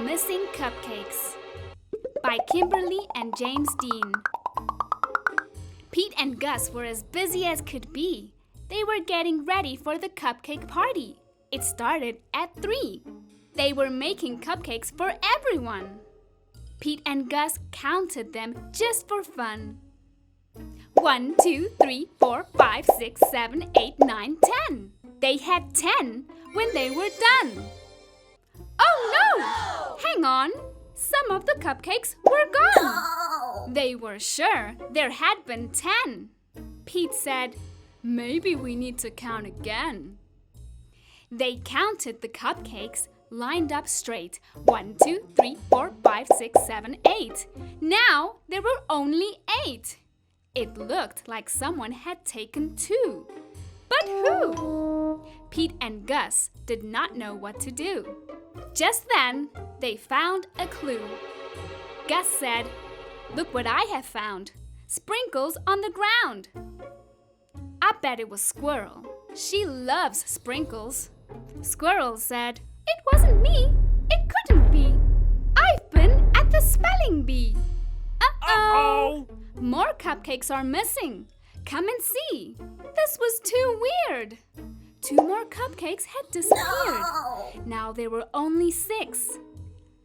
Missing Cupcakes by Kimberly and James Dean. Pete and Gus were as busy as could be. They were getting ready for the cupcake party. It started at 3. They were making cupcakes for everyone. Pete and Gus counted them just for fun. 1, 2, 3, 4, 5, 6, 7, 8, 9, 10. They had 10 when they were done. Oh no! Hang on! Some of the cupcakes were gone. They were sure there had been 10. Pete said, "Maybe we need to count again." They counted the cupcakes lined up straight. 1, 2, 3, 4, 5, 6, 7, 8. Now there were only 8. It looked like someone had taken 2. But who? Pete and Gus did not know what to do. Just then, they found a clue. Gus said, "Look what I have found. Sprinkles on the ground." I bet it was Squirrel. She loves sprinkles. Squirrel said, "It wasn't me. It couldn't be. I've been at the spelling bee." Uh-oh! More cupcakes are missing. Come and see. This was too weird. 2 more cupcakes had disappeared. Now there were only 6.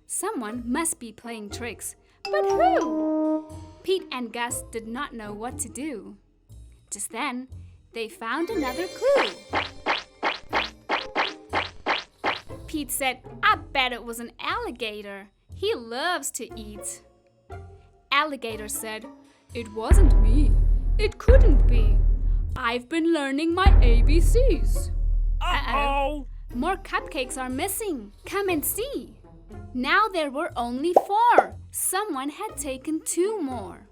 Someone must be playing tricks. But who? Pete and Gus did not know what to do. Just then, they found another clue. Pete said, "I bet it was an alligator. He loves to eat." Alligator said, "It wasn't me. It couldn't be. I've been learning my ABCs." Uh-oh! More cupcakes are missing. Come and see. Now there were only 4. Someone had taken 2 more.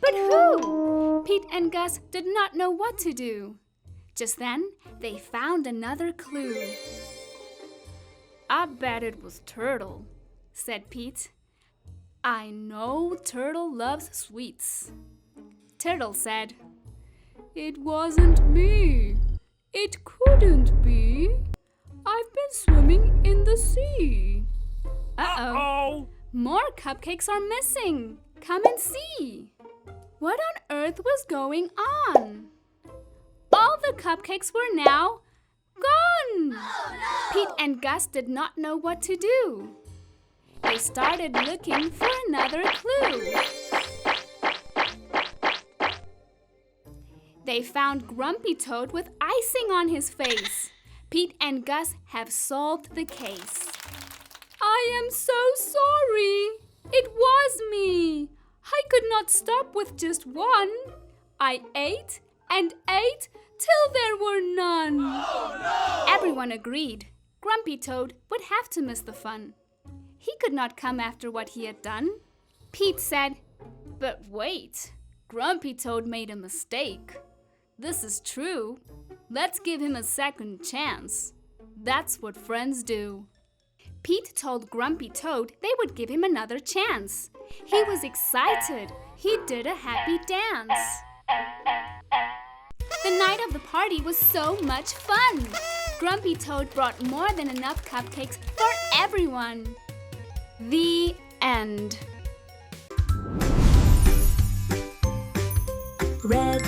But who? Pete and Gus did not know what to do. Just then, they found another clue. "I bet it was Turtle," said Pete. "I know Turtle loves sweets." Turtle said, "It wasn't me. It couldn't be. I've been swimming in the sea." Uh-oh! More cupcakes are missing. Come and see. What on earth was going on? All the cupcakes were now gone. Oh, no! Pete and Gus did not know what to do. They started looking for another clue. They found Grumpy Toad with icing on his face. Pete and Gus have solved the case. "I am so sorry. It was me. I could not stop with just one. I ate and ate till there were none." Oh, no! Everyone agreed. Grumpy Toad would have to miss the fun. He could not come after what he had done. Pete said, "But wait, Grumpy Toad made a mistake. This is true. Let's give him a second chance. That's what friends do." Pete told Grumpy Toad they would give him another chance. He was excited. He did a happy dance. The night of the party was so much fun. Grumpy Toad brought more than enough cupcakes for everyone. The end. Red